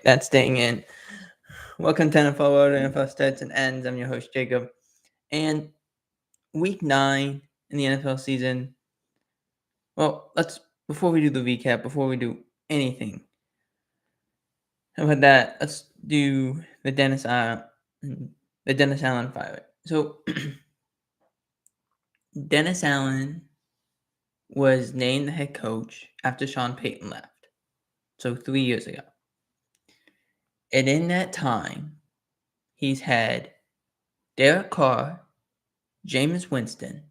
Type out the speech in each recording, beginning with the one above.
That's staying in. Welcome to NFL World NFL Starts and Ends. I'm your host, Jacob. And week 9 in the NFL season. Well, before we do the recap, before we do anything, how about that? Let's do the Dennis Allen fire. So, Dennis Allen was named the head coach after Sean Payton left. So, 3 years ago. And in that time, he's had Derek Carr, Jameis Winston,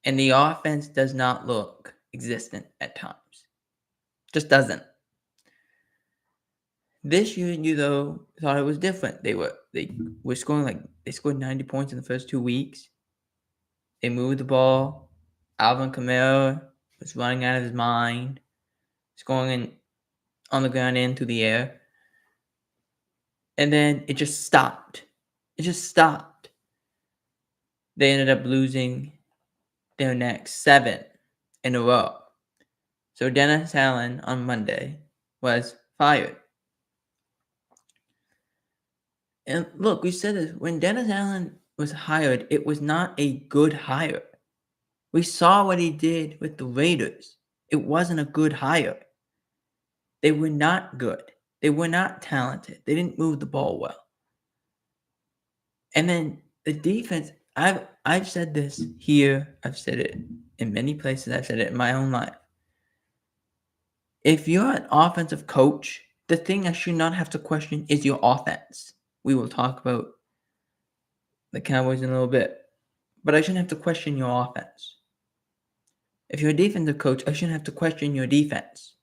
and the offense does not look existent at times. Just doesn't. This year, you thought it was different. They were scoring they scored 90 points in the first 2 weeks. They moved the ball. Alvin Kamara was running out of his mind, scoring on the ground and through the air. And then it just stopped. They ended up losing their next 7 in a row. So Dennis Allen on Monday was fired. And look, we said this. When Dennis Allen was hired, it was not a good hire. We saw what he did with the Raiders. It wasn't a good hire. They were not good. They were not talented. They didn't move the ball well. And then the defense, I've said this here. I've said it in many places. I've said it in my own life. If you're an offensive coach, the thing I should not have to question is your offense. We will talk about the Cowboys in a little bit. But I shouldn't have to question your offense. If you're a defensive coach, I shouldn't have to question your defense.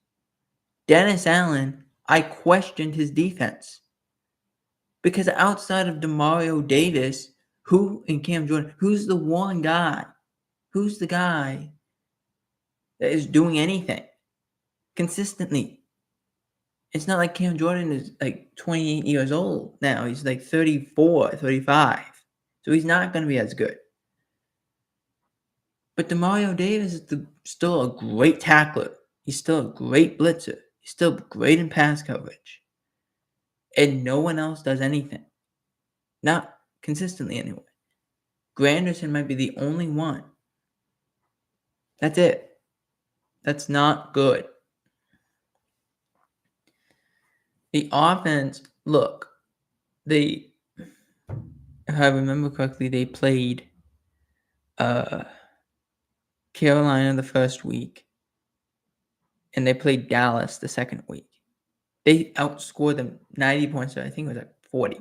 Dennis Allen, I questioned his defense. Because outside of Demario Davis, and Cam Jordan, who's the one guy? Who's the guy that is doing anything consistently? It's not like Cam Jordan is like 28 years old now. He's like 34, 35. So he's not going to be as good. But Demario Davis is still a great tackler. He's still a great blitzer. He's still great in pass coverage. And no one else does anything. Not consistently anyway. Granderson might be the only one. That's it. That's not good. The offense, look, if I remember correctly, they played Carolina the first week, and they played Dallas the second week. They outscored them 90 points, so I think it was like 40.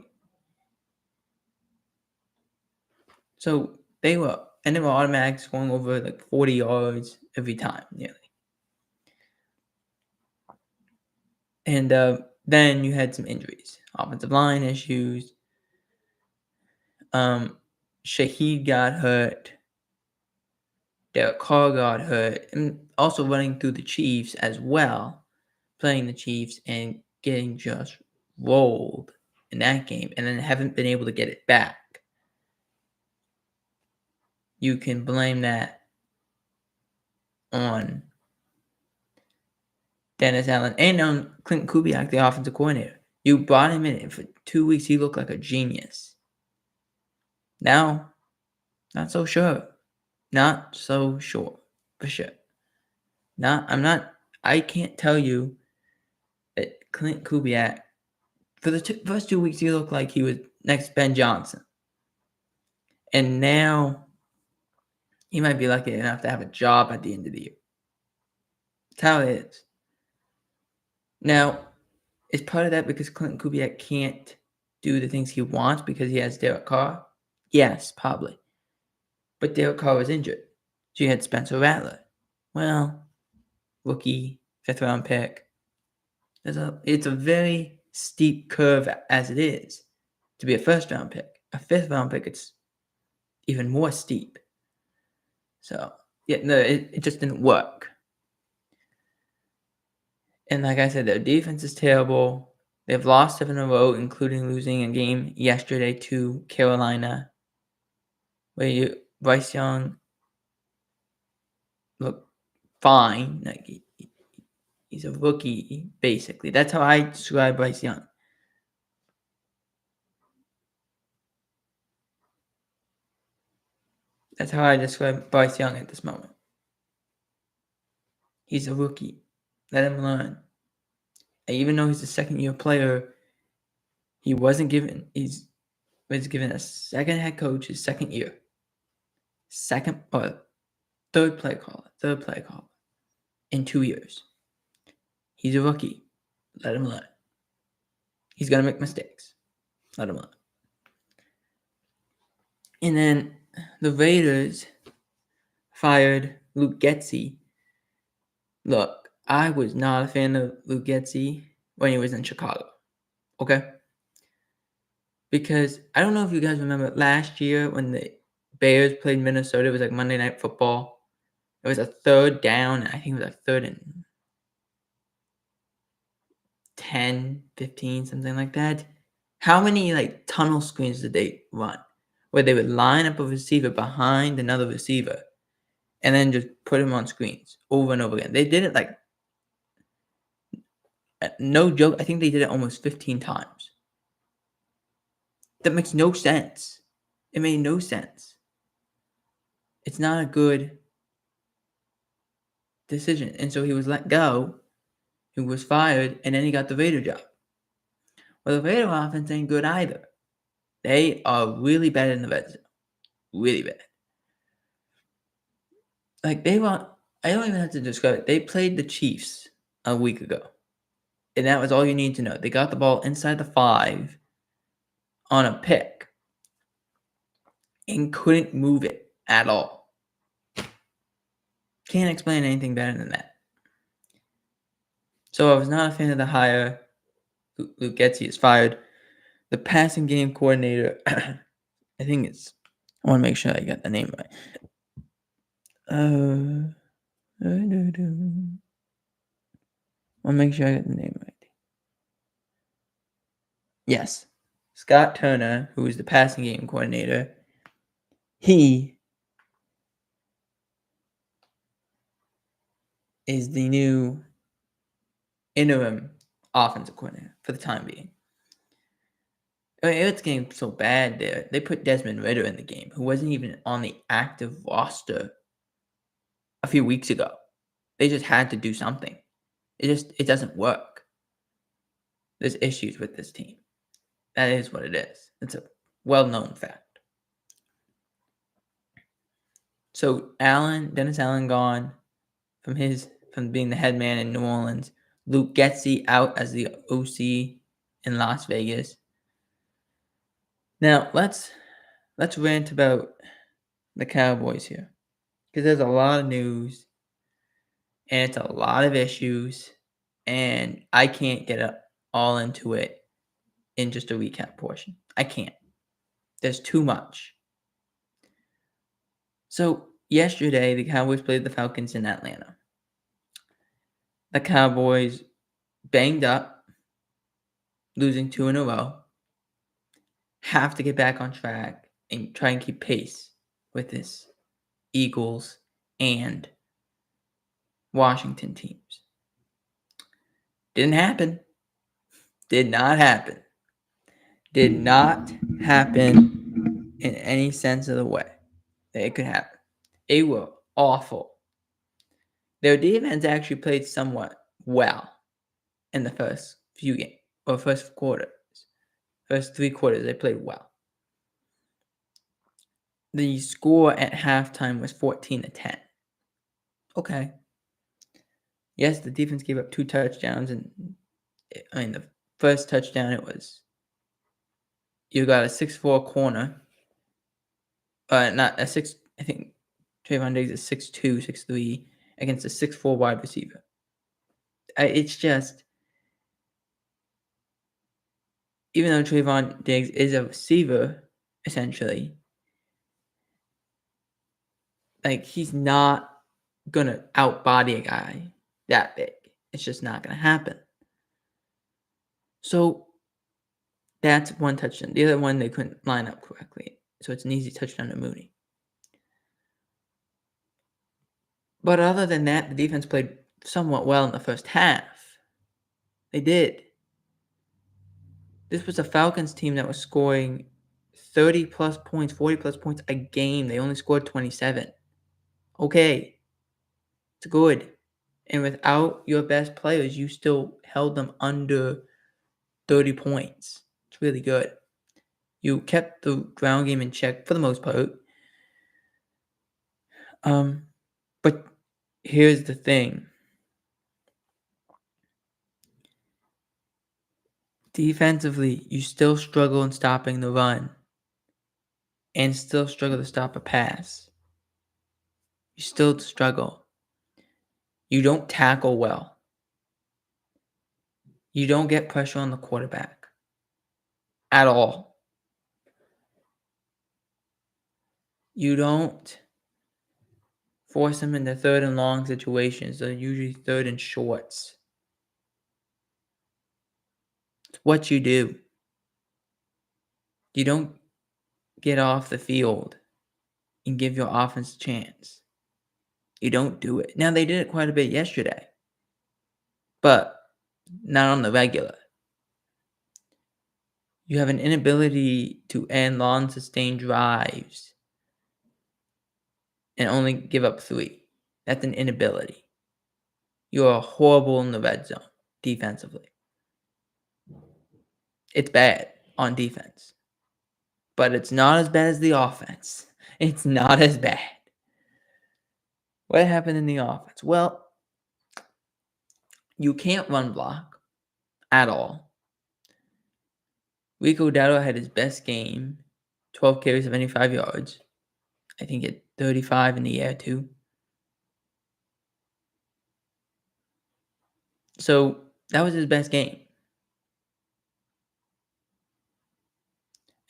So they were automatic scoring over like 40 yards every time, nearly. And then you had some injuries, offensive line issues. Shaheed got hurt. Derek Carr got hurt, and also running through the Chiefs as well, playing the Chiefs and getting just rolled in that game, and then haven't been able to get it back. You can blame that on Dennis Allen and on Clint Kubiak, the offensive coordinator. You brought him in, and for 2 weeks he looked like a genius. Now, not so sure. Not so sure, for sure. I can't tell you that Clint Kubiak, for the first 2 weeks, he looked like he was next Ben Johnson. And now, he might be lucky enough to have a job at the end of the year. That's how it is. Now, is part of that because Clint Kubiak can't do the things he wants because he has Derek Carr? Yes, probably. But Derek Carr was injured. So you had Spencer Rattler. Well, rookie, 5th-round pick. It's a very steep curve as it is to be a 1st-round pick. A 5th-round pick, it's even more steep. So, yeah, no, it just didn't work. And like I said, their defense is terrible. They've lost 7 in a row, including losing a game yesterday to Carolina, where Bryce Young looked fine. Like He's a rookie, basically. That's how I describe Bryce Young. That's how I describe Bryce Young at this moment. He's a rookie. Let him learn. And even though he's a second-year player, he was given a second head coach his second year. Third play caller in 2 years. He's a rookie. Let him learn. He's going to make mistakes. Let him learn. And then the Raiders fired Luke Getsy. Look, I was not a fan of Luke Getsy when he was in Chicago. Okay? Because I don't know if you guys remember last year when the Bears played Minnesota. It was like Monday Night Football. It was a third down. I think it was like 3rd and 10, 15, something like that. How many like tunnel screens did they run? Where they would line up a receiver behind another receiver and then just put him on screens over and over again. They did it like, no joke, I think they did it almost 15 times. That makes no sense. It made no sense. It's not a good decision. And so he was let go, he was fired, and then he got the Raider job. Well, the Raider offense ain't good either. They are really bad in the red zone. Really bad. Like, I don't even have to describe it. They played the Chiefs a week ago. And that was all you need to know. They got the ball inside the 5 on a pick and couldn't move it at all. Can't explain anything better than that. So I was not a fan of the hire. Luke Getsy is fired. The passing game coordinator, I want to make sure I get the name right. I want to make sure I get the name right. Yes. Scott Turner, who is the passing game coordinator, he is the new interim offensive coordinator for the time being. I mean, it's getting so bad there. They put Desmond Ridder in the game, who wasn't even on the active roster a few weeks ago. They just had to do something. It doesn't work. There's issues with this team. That is what it is. It's a well-known fact. So Dennis Allen gone from being the head man in New Orleans. Luke Getsy out as the OC in Las Vegas. Now let's rant about the Cowboys here, because there's a lot of news and it's a lot of issues, and I can't get all into it in just a recap portion. I can't. There's too much. So yesterday, the Cowboys played the Falcons in Atlanta. The Cowboys banged up, losing 2 in a row, have to get back on track and try and keep pace with this Eagles and Washington teams. Didn't happen. Did not happen. Did not happen in any sense of the way that it could happen. They were awful. Their defense actually played somewhat well in the first few games, or first quarters. First 3 quarters, they played well. The score at halftime was 14-10. Okay. Yes, the defense gave up 2 touchdowns, and the first touchdown, you got a 6'4" corner. Not a 6, I think Trayvon Diggs is 6'2", 6'3", against a 6'4" wide receiver. It's just, even though Trayvon Diggs is a receiver, essentially, like, he's not going to outbody a guy that big. It's just not going to happen. So that's one touchdown. The other one, they couldn't line up correctly. So it's an easy touchdown to Mooney. But other than that, the defense played somewhat well in the first half. They did. This was a Falcons team that was scoring 30 plus points, 40 plus points a game. They only scored 27. Okay, it's good. And without your best players, you still held them under 30 points. It's really good. You kept the ground game in check for the most part. But here's the thing. Defensively, you still struggle in stopping the run and still struggle to stop a pass. You still struggle. You don't tackle well. You don't get pressure on the quarterback at all. You don't force them into third and long situations. They're usually third and shorts. It's what you do. You don't get off the field and give your offense a chance. You don't do it. Now, they did it quite a bit yesterday, but not on the regular. You have an inability to end long, sustained drives and only give up 3. That's an inability. You are horrible in the red zone defensively. It's bad on defense, but it's not as bad as the offense. It's not as bad. What happened in the offense? Well, you can't run block at all. Rico Dowdle had his best game, 12 carries, 75 yards. I think at 35 in the air too. So that was his best game.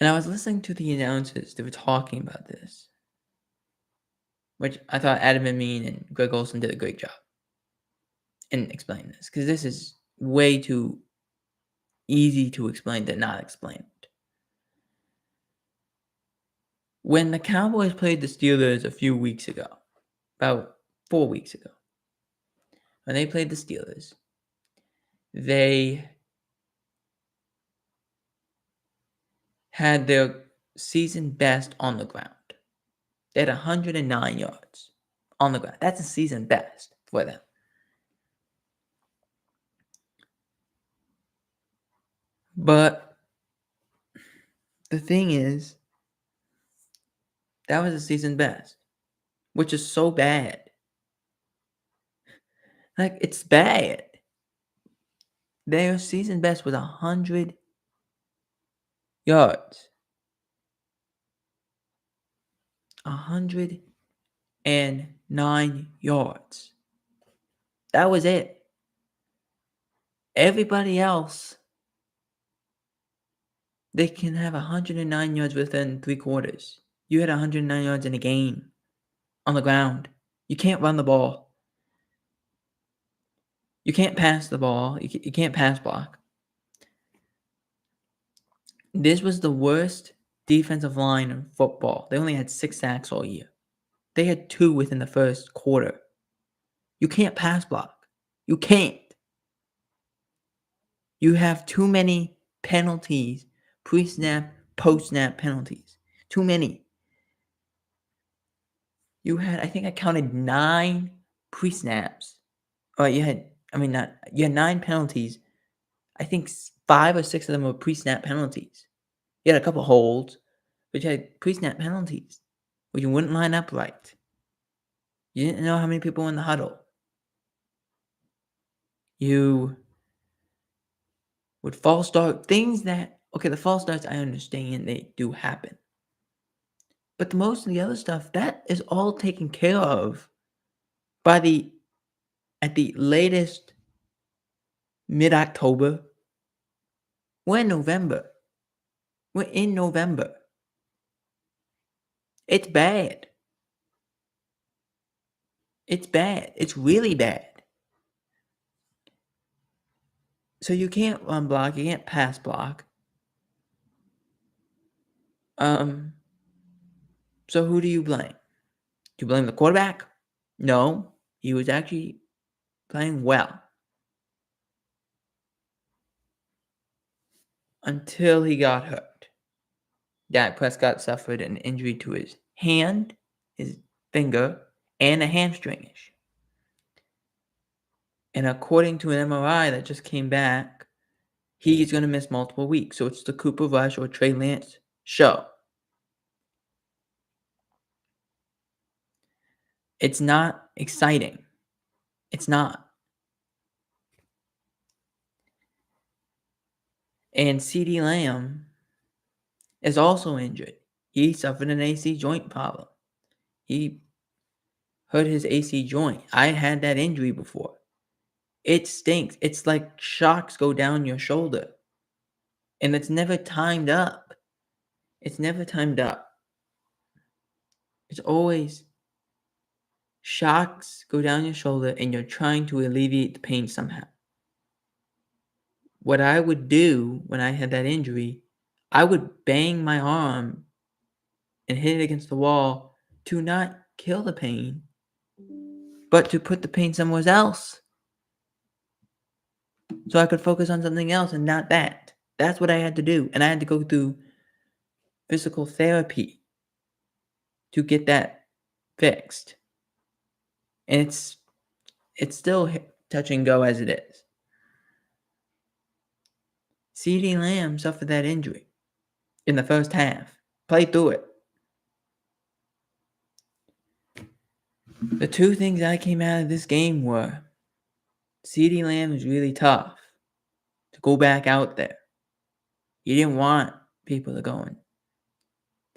And I was listening to the announcers that were talking about this, which I thought Adam Amin and Greg Olson did a great job in explaining this, because this is way too easy to explain than not explained. When the Cowboys played the Steelers a few weeks ago, about 4 weeks ago, when they played the Steelers, they had their season best on the ground. They had 109 yards on the ground. That's a season best for them. But the thing is, that was a season best, which is so bad. Like, it's bad. Their season best was 100 yards. 109 yards. That was it. Everybody else, they can have 109 yards within 3 quarters. You had 109 yards in a game on the ground. You can't run the ball. You can't pass the ball. You can't pass block. This was the worst defensive line in football. They only had 6 sacks all year. They had 2 within the first quarter. You can't pass block. You can't. You have too many penalties, pre-snap, post-snap penalties. Too many. You had, I think I counted 9 pre-snaps. Oh, you had 9 penalties. I think 5 or 6 of them were pre-snap penalties. You had a couple holds, but you had pre-snap penalties where you wouldn't line up right. You didn't know how many people were in the huddle. You would false start things that, okay, the false starts, I understand they do happen. But most of the other stuff, that is all taken care of at the latest mid-October. We're in November. It's bad. It's bad. It's really bad. So you can't run block. You can't pass block. So who do you blame? Do you blame the quarterback? No. He was actually playing well until he got hurt. Dak Prescott suffered an injury to his hand, his finger, and a hamstring issue. And according to an MRI that just came back, he's going to miss multiple weeks. So it's the Cooper Rush or Trey Lance show. It's not exciting. It's not. And CeeDee Lamb is also injured. He suffered an AC joint problem. He hurt his AC joint. I had that injury before. It stinks. It's like shocks go down your shoulder. And it's never timed up. It's never timed up. It's always shocks go down your shoulder and you're trying to alleviate the pain somehow. What I would do when I had that injury, I would bang my arm and hit it against the wall to not kill the pain, but to put the pain somewhere else. So I could focus on something else and not that. That's what I had to do. And I had to go through physical therapy to get that fixed. And it's still touch and go as it is. CeeDee Lamb suffered that injury in the first half. Played through it. The two things I came out of this game were CeeDee Lamb is really tough to go back out there. He didn't want people to go and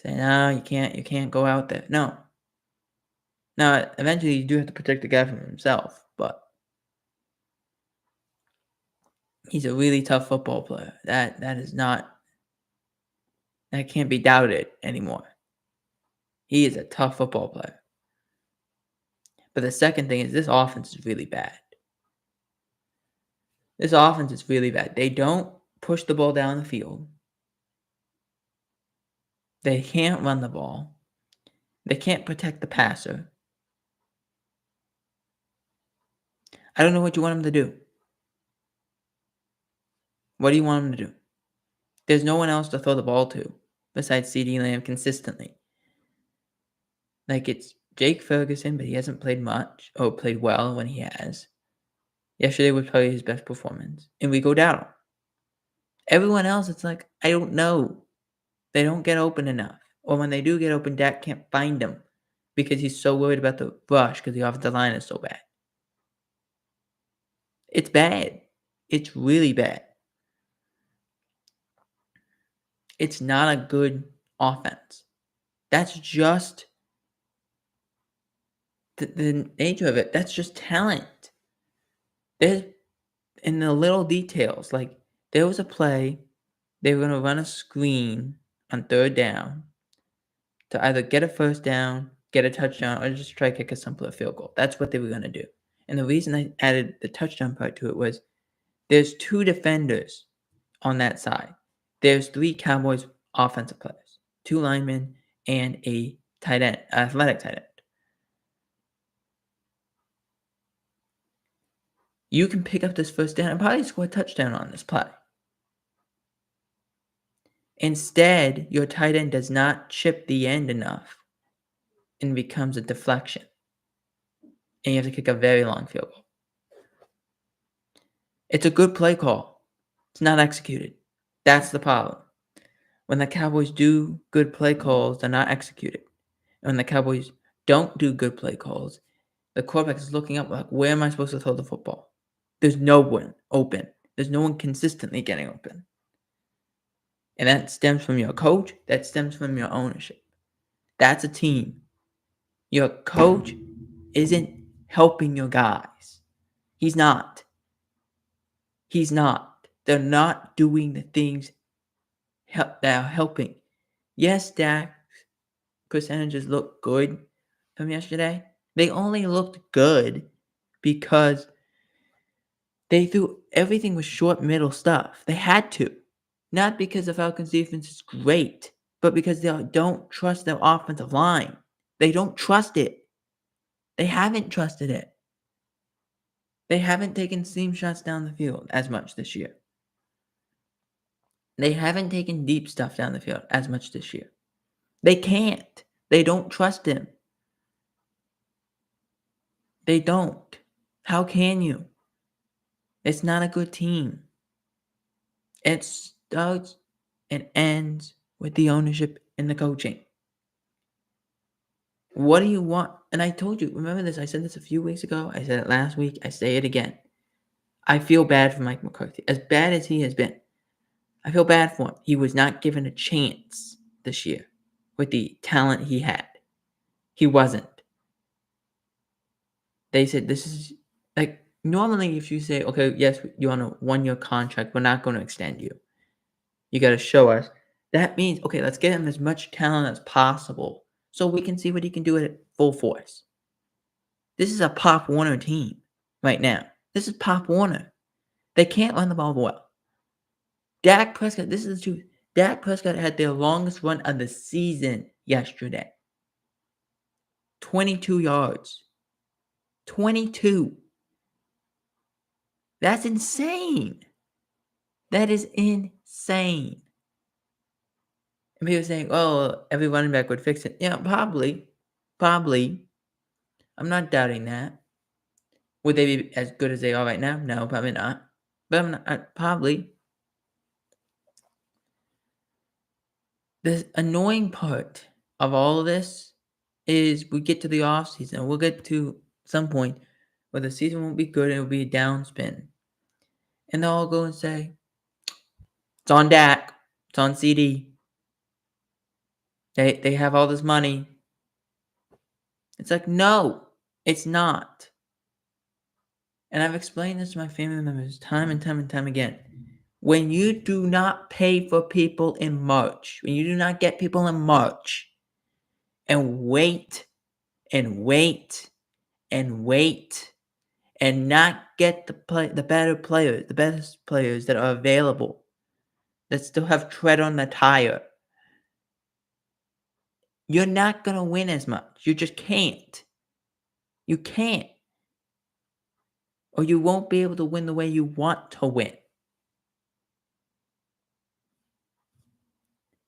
say, no, you can't go out there. No. Now, eventually you do have to protect the guy from himself, but he's a really tough football player. That can't be doubted anymore. He is a tough football player. But the second thing is this offense is really bad. This offense is really bad. They don't push the ball down the field. They can't run the ball. They can't protect the passer. I don't know what you want them to do. What do you want them to do? There's no one else to throw the ball to besides CeeDee Lamb consistently. Like, it's Jake Ferguson, but he hasn't played much or played well when he has. Yesterday was probably his best performance. And we go down. Everyone else, it's like, I don't know. They don't get open enough. Or when they do get open, Dak can't find them because he's so worried about the rush because the offensive line is so bad. It's bad. It's really bad. It's not a good offense. That's just the nature of it. That's just talent. There's in the little details. Like, there was a play, they were going to run a screen on third down to either get a first down, get a touchdown, or just try to kick a simpler field goal. That's what they were going to do. And the reason I added the touchdown part to it was there's two defenders on that side. There's three Cowboys offensive players, two linemen, and a tight end, athletic tight end. You can pick up this first down and probably score a touchdown on this play. Instead, your tight end does not chip the end enough and becomes a deflection. And you have to kick a very long field goal. It's a good play call. It's not executed. That's the problem. When the Cowboys do good play calls, they're not executed. And when the Cowboys don't do good play calls, the quarterback is looking up like, where am I supposed to throw the football? There's no one open. There's no one consistently getting open. And that stems from your coach. That stems from your ownership. That's a team. Your coach isn't helping your guys. He's not. He's not. They're not doing the things that are helping. Yes, Dak's percentages look good from yesterday. They only looked good because everything was short middle stuff. They had to. Not because the Falcons defense is great, but because they don't trust their offensive line. They don't trust it. They haven't trusted it. They haven't taken seam shots down the field as much this year. They haven't taken deep stuff down the field as much this year. They can't. They don't trust him. They don't. How can you? It's not a good team. It starts and ends with the ownership and the coaching. What do you want? And I told you, remember this? I said this a few weeks ago. I said it last week. I say it again. I feel bad for Mike McCarthy. As bad as he has been, I feel bad for him. He was not given a chance this year with the talent he had. He wasn't. They said this is like normally if you say, okay, yes, you're on a 1-year contract, we're not going to extend you. You got to show us. That means, okay, let's get him as much talent as possible so we can see what he can do at full force. This is a Pop Warner team right now. This is Pop Warner. They can't run the ball well. Dak Prescott, this is the truth. Dak Prescott had their longest run of the season yesterday. 22 yards. 22. That's insane. That is insane. And people saying, oh, every running back would fix it. Yeah, probably. Probably. I'm not doubting that. Would they be as good as they are right now? No, probably not. But I'm not, probably. The annoying part of all of this is we get to the offseason. We'll get to some point where the season won't be good and it'll be a downspin. And they'll all go and say, it's on Dak. It's on CD. They have all this money. It's like, no, it's not. And I've explained this to my family members time and time and time again. When you do not pay for people in March, when you do not get people in March and wait and wait and wait and not get the better players, the best players that are available, that still have tread on the tire, you're not going to win as much. You just can't. You can't. Or you won't be able to win the way you want to win.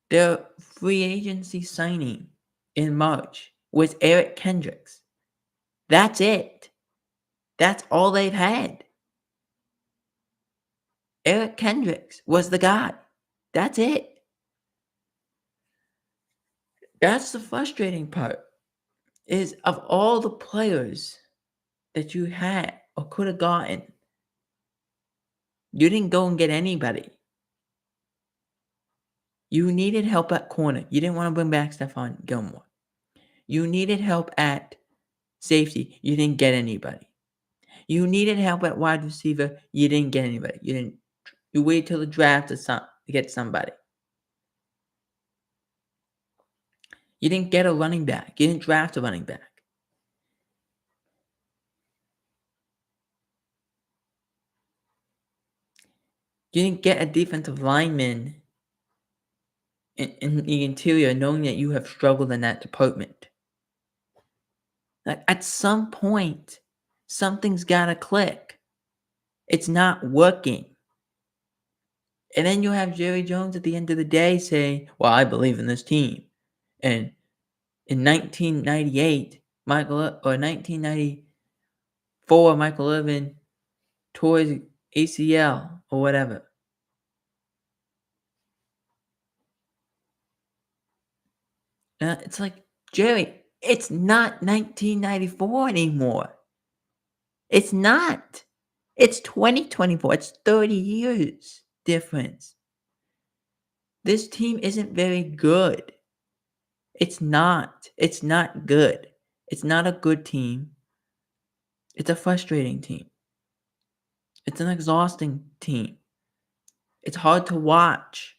Their free agency signing in March was Eric Kendricks. That's it. That's all they've had. Eric Kendricks was the guy. That's it. That's the frustrating part. Is of all the players that you had or could have gotten, you didn't go and get anybody. You needed help at corner. You didn't want to bring back Stephon Gilmore. You needed help at safety. You didn't get anybody. You needed help at wide receiver. You didn't get anybody. You waited till the draft to get somebody. You didn't get a running back. You didn't draft a running back. You didn't get a defensive lineman in the interior knowing that you have struggled in that department. Like at some point, something's got to click. It's not working. And then you have Jerry Jones at the end of the day saying, well, I believe in this team. And in 1998, 1994, Michael Irvin tore his ACL or whatever. It's like, Jerry, it's not 1994 anymore. It's not. It's 2024. It's 30 years difference. This team isn't very good. It's not. It's not good. It's not a good team. It's a frustrating team. It's an exhausting team. It's hard to watch.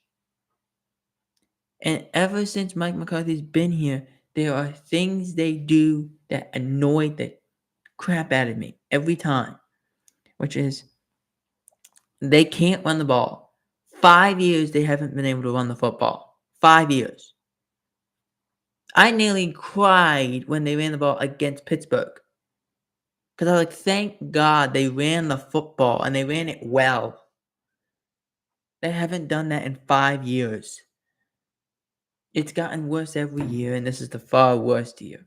And ever since Mike McCarthy's been here, there are things they do that annoy the crap out of me every time, which is they can't run the ball. 5 years they haven't been able to run the football. 5 years. I nearly cried when they ran the ball against Pittsburgh Because I was like, thank God they ran the football and they ran it well. They haven't done that in 5 years. It's gotten worse every year, and this is the far worst year.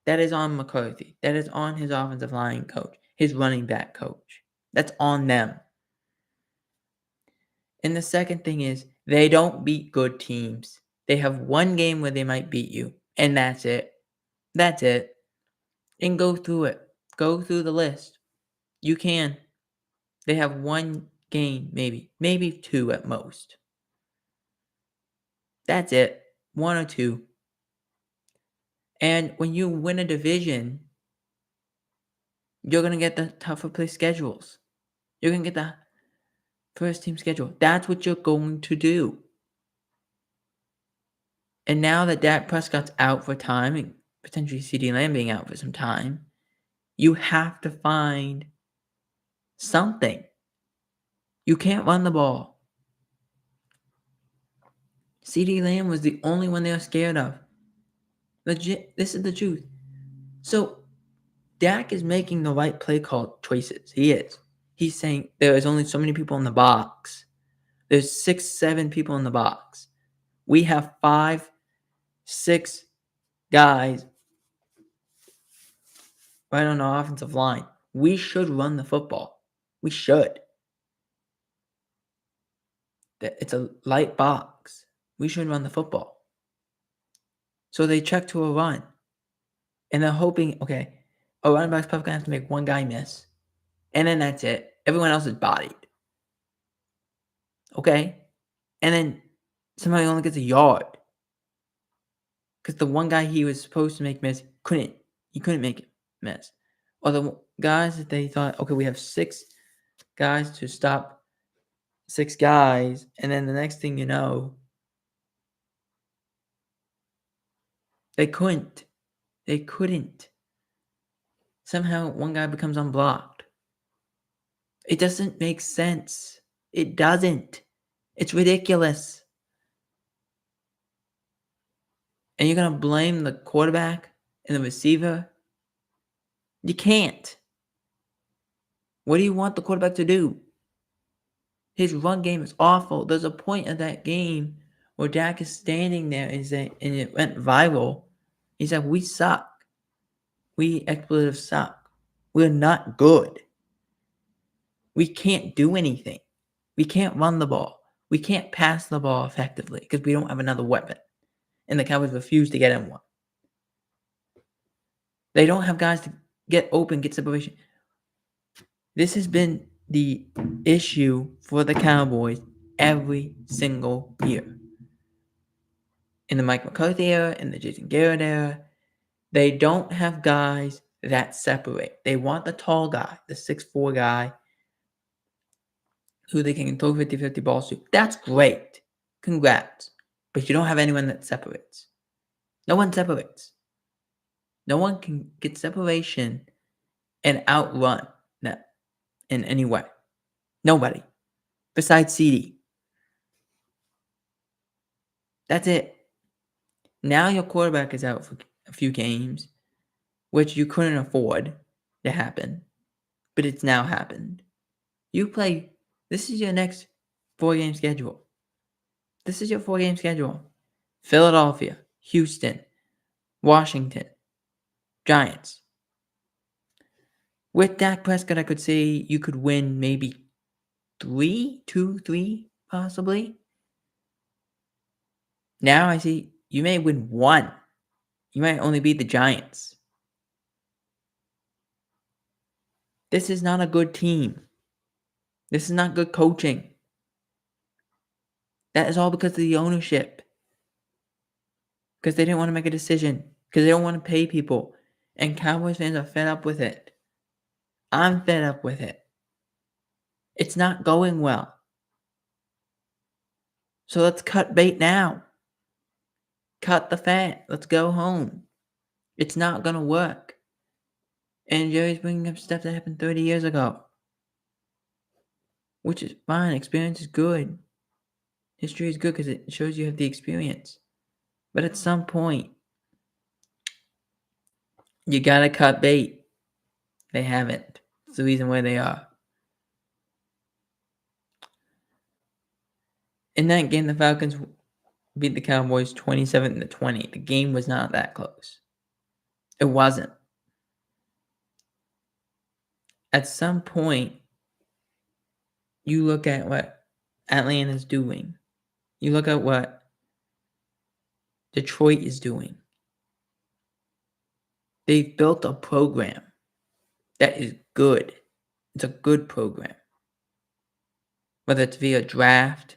That is on McCarthy. That is on his offensive line coach, his running back coach. That's on them. And the second thing is, they don't beat good teams. They have one game where they might beat you, and that's it. That's it. And go through it. Go through the list. You can. They have one game, maybe two at most. That's it. One or two. And when you win a division, you're going to get the tougher play schedules. You're going to get the first team schedule. That's what you're going to do. And now that Dak Prescott's out for time, and potentially CeeDee Lamb being out for some time, you have to find something. You can't run the ball. CeeDee Lamb was the only one they were scared of. Legit, this is the truth. So, Dak is making the right play call choices. He is. He's saying there is only so many people in the box. There's 6, 7 people in the box. We have 5, 6 guys right on our offensive line. We should run the football. We should. It's a light box. We should run the football. So they check to a run. And they're hoping, okay, a running back's probably going to have to make one guy miss. And then that's it. Everyone else is bodied. Okay? And then somebody only gets a yard. Because the one guy he was supposed to make miss couldn't. He couldn't make it miss. Or the guys that they thought, okay, we have 6 guys to stop 6 guys. And then the next thing you know, they couldn't. They couldn't. Somehow one guy becomes unblocked. It doesn't make sense. It doesn't. It's ridiculous. And you're going to blame the quarterback and the receiver? You can't. What do you want the quarterback to do? His run game is awful. There's a point of that game where Dak is standing there and it went viral. He said, we suck. We expletive suck. We're not good. We can't do anything. We can't run the ball. We can't pass the ball effectively because we don't have another weapon. And the Cowboys refuse to get him one. They don't have guys to get open, get separation. This has been the issue for the Cowboys every single year. In the Mike McCarthy era, in the Jason Garrett era, they don't have guys that separate. They want the tall guy, the 6'4" guy, who they can throw 50-50 balls to. That's great. Congrats. But you don't have anyone that separates. No one separates. No one can get separation and outrun that in any way. Nobody. Besides CD. That's it. Now your quarterback is out for a few games, which you couldn't afford to happen. But it's now happened. You play. This is your next 4-game schedule. This is your 4-game schedule. Philadelphia, Houston, Washington, Giants. With Dak Prescott, I could say you could win maybe 3, possibly. Now I see you may win 1. You might only beat the Giants. This is not a good team. This is not good coaching. That is all because of the ownership. Because they didn't want to make a decision. Because they don't want to pay people. And Cowboys fans are fed up with it. I'm fed up with it. It's not going well. So let's cut bait now. Cut the fat. Let's go home. It's not going to work. And Jerry's bringing up stuff that happened 30 years ago. Which is fine. Experience is good. History is good because it shows you have the experience. But at some point, you got to cut bait. They haven't. It's the reason why they are. In that game, the Falcons beat the Cowboys 27-20. The game was not that close. It wasn't. At some point, you look at what Atlanta's doing. You look at what Detroit is doing. They've built a program that is good. It's a good program. Whether it's via draft,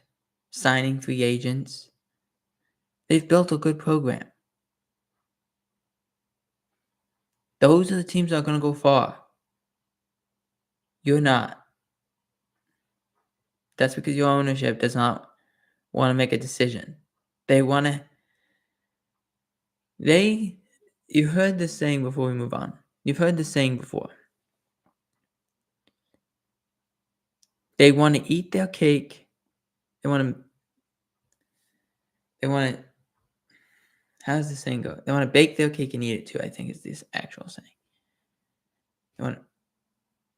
signing free agents, they've built a good program. Those are the teams that are going to go far. You're not. That's because your ownership does not want to make a decision. They want to. You heard this saying before we move on. You've heard this saying before. They want to eat their cake. They want to. How does this saying go? They want to bake their cake and eat it too, I think is this actual saying.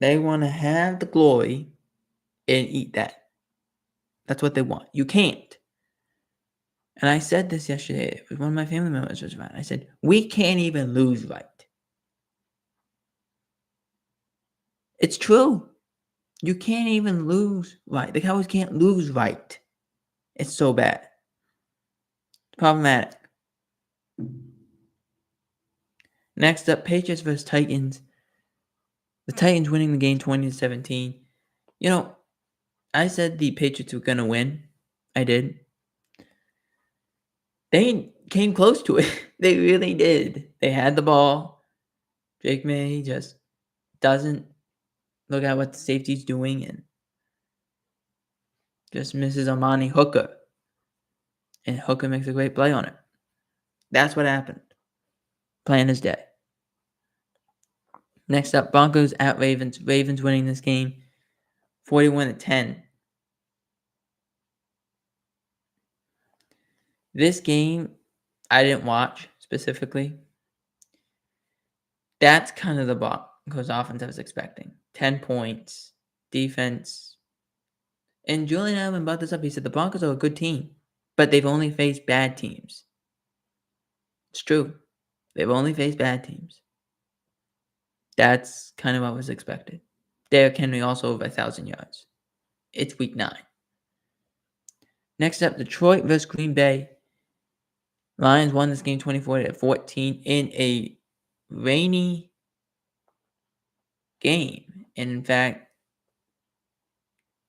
They want to have the glory and eat that. That's what they want. You can't. And I said this yesterday. One of my family members was around. I said, we can't even lose right. It's true. You can't even lose right. The Cowboys can't lose right. It's so bad. It's problematic. Next up, Patriots versus Titans. The Titans winning the game 20-17. You know, I said the Patriots were going to win. I did. They came close to it. They really did. They had the ball. Drake May just doesn't look at what the safety's doing and just misses Amani Hooker. And Hooker makes a great play on it. That's what happened. Plain as day. Next up, Broncos at Ravens. Ravens winning this game 41-10. This game, I didn't watch specifically. That's kind of the Broncos offense I was expecting. 10 points, defense. And Julian Edelman brought this up. He said the Broncos are a good team, but they've only faced bad teams. It's true. They've only faced bad teams. That's kind of what was expected. Derrick Henry also over 1,000 yards. It's week 9. Next up, Detroit versus Green Bay. Lions won this game 24-14 in a rainy game. And in fact,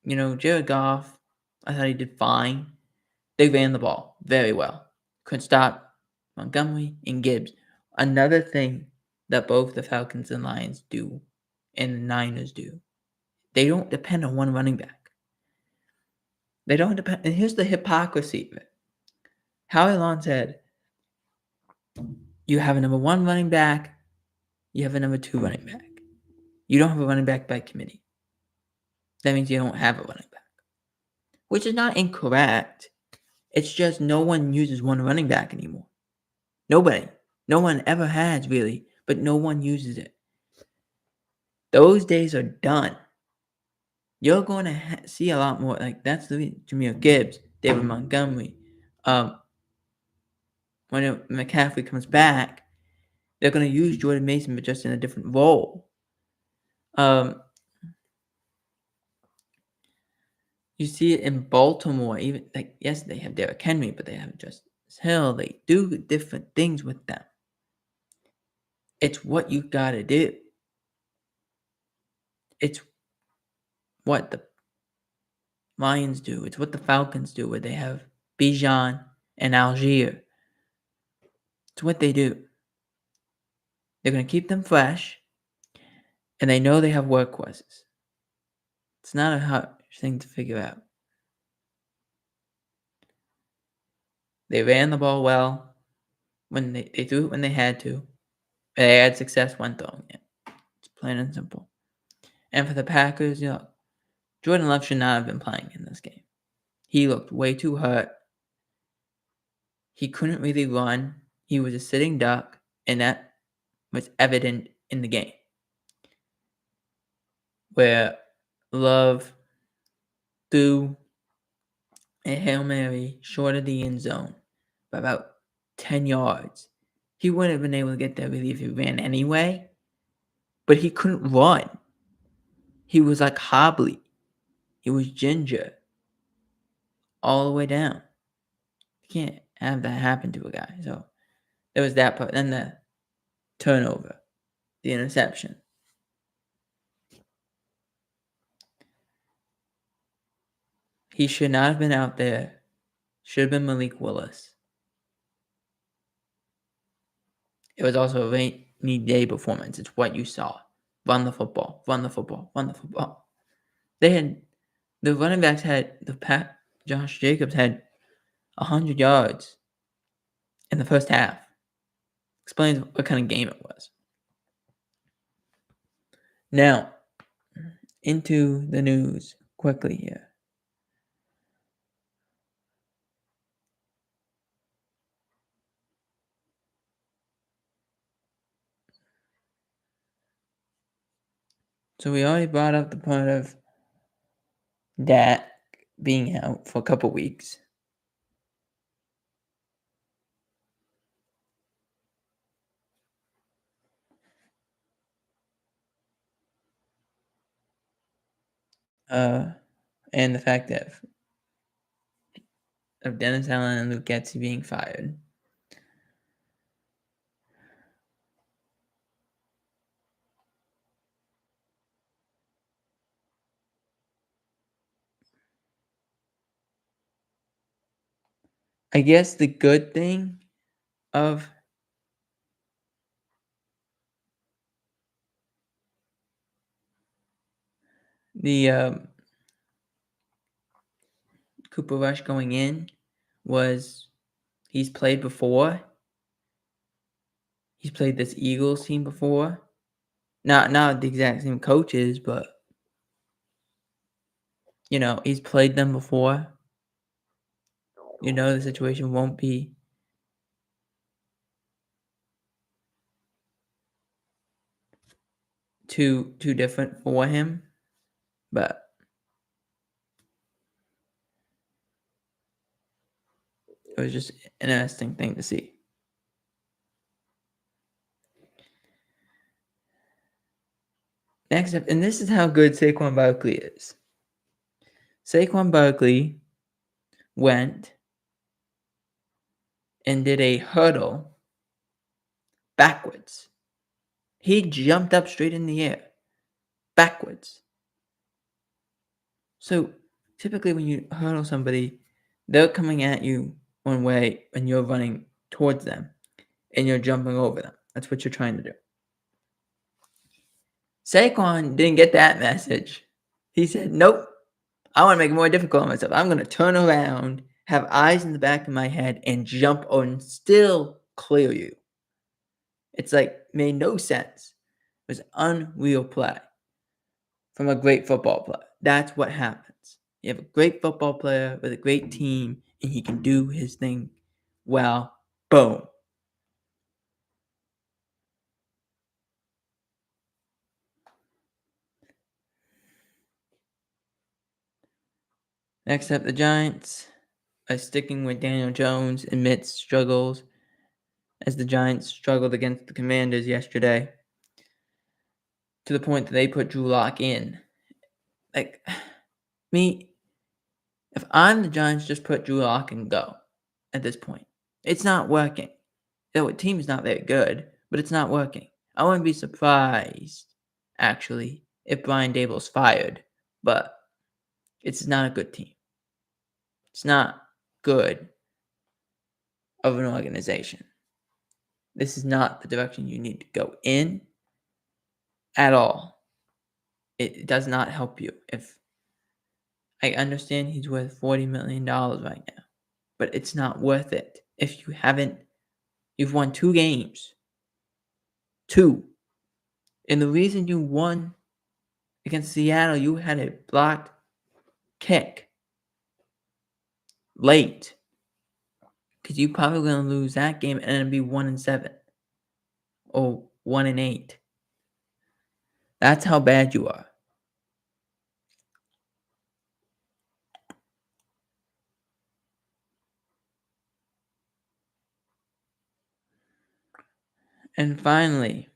Jared Goff, I thought he did fine. They ran the ball very well. Couldn't stop Montgomery and Gibbs. Another thing that both the Falcons and Lions do and the Niners do, they don't depend on one running back. They don't depend. And here's the hypocrisy of it. Howie Long said, you have a number 1 running back, you have a number 2 running back. You don't have a running back by committee. That means you don't have a running back. Which is not incorrect. It's just no one uses one running back anymore. Nobody. No one ever has, really, but no one uses it. Those days are done. You're going to see a lot more. Like, that's the Jahmyr Gibbs, David Montgomery. When McCaffrey comes back, they're going to use Jordan Mason, but just in a different role. You see it in Baltimore. Even yes, they have Derrick Henry, but they have Justice Hill. They do different things with them. It's what you got to do. It's what the Lions do. It's what the Falcons do, where they have Bijan and Algier. It's what they do. They're going to keep them fresh, and they know they have workhorses. It's not a hard thing to figure out. They ran the ball well when they threw it when they had to. They had success when throwing it. It's plain and simple. And for the Packers, Jordan Love should not have been playing in this game. He looked way too hurt. He couldn't really run. He was a sitting duck, and that was evident in the game. where Love threw a Hail Mary short of the end zone by about 10 yards. He wouldn't have been able to get there really if he ran anyway, but he couldn't run. He was like hobbly. He was ginger all the way down. You can't have that happen to a guy. So there was that part. Then the turnover, the interception. He should not have been out there. Should have been Malik Willis. It was also a rainy day performance. It's what you saw. Run the football, run the football, run the football. The running backs Josh Jacobs had 100 yards in the first half. Explains what kind of game it was. Now, into the news quickly here. So we already brought up the point of Dak being out for a couple weeks. And the fact that of Dennis Allen and Luke Getsy being fired. I guess the good thing of the Cooper Rush going in was he's played before. He's played this Eagles team before. Not the exact same coaches, but he's played them before. The situation won't be too different for him, but it was just an interesting thing to see. Next up, and this is how good Saquon Barkley is. Saquon Barkley went and did a hurdle backwards. He jumped up straight in the air, backwards. So typically when you hurdle somebody, they're coming at you one way and you're running towards them and you're jumping over them. That's what you're trying to do. Saquon didn't get that message. He said, nope, I want to make it more difficult on myself. I'm going to turn around, have eyes in the back of my head, and jump and still clear you. It's made no sense. It was an unreal play from a great football player. That's what happens. You have a great football player with a great team, and he can do his thing well. Boom. Next up, the Giants are sticking with Daniel Jones amidst struggles as the Giants struggled against the Commanders yesterday to the point that they put Drew Lock in. If I'm the Giants, just put Drew Lock and go at this point. It's not working. The team's not very good, but it's not working. I wouldn't be surprised, actually, if Brian Daboll's fired, but it's not a good team. It's not good of an organization. This is not the direction you need to go in at all. It does not help you. If I understand he's worth $40 million right now, but it's not worth it if you've won 2 games. 2. And the reason you won against Seattle, you had a blocked kick late. Because you probably going to lose that game and then be 1-7 or 1-8. That's how bad you are. And finally,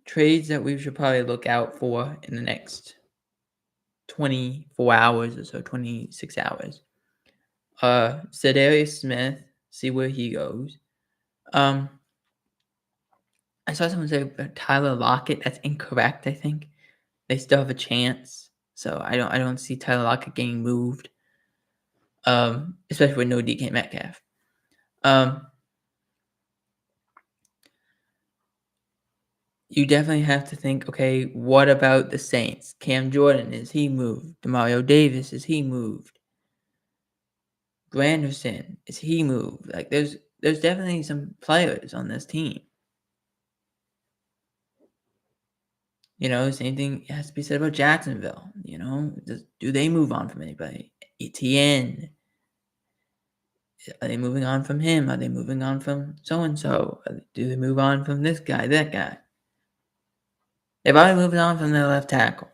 trades that we should probably look out for in the next 24 hours or so, 26 hours. Za'Darius Smith, see where he goes. I saw someone say Tyler Lockett. That's incorrect, I think. They still have a chance. So I don't see Tyler Lockett getting moved. Especially with no DK Metcalf. You definitely have to think, okay, what about the Saints? Cam Jordan, is he moved? Demario Davis, is he moved? Granderson, is he moved? Like there's definitely some players on this team. Same thing has to be said about Jacksonville. Do they move on from anybody? ETN, are they moving on from him? Are they moving on from so and so? Do they move on from this guy, that guy? They've already moved on from their left tackle.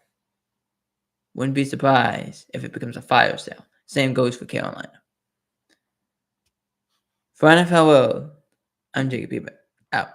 Wouldn't be surprised if it becomes a fire sale. Same goes for Carolina. For NFL World, I'm Jacob Bieber. Out.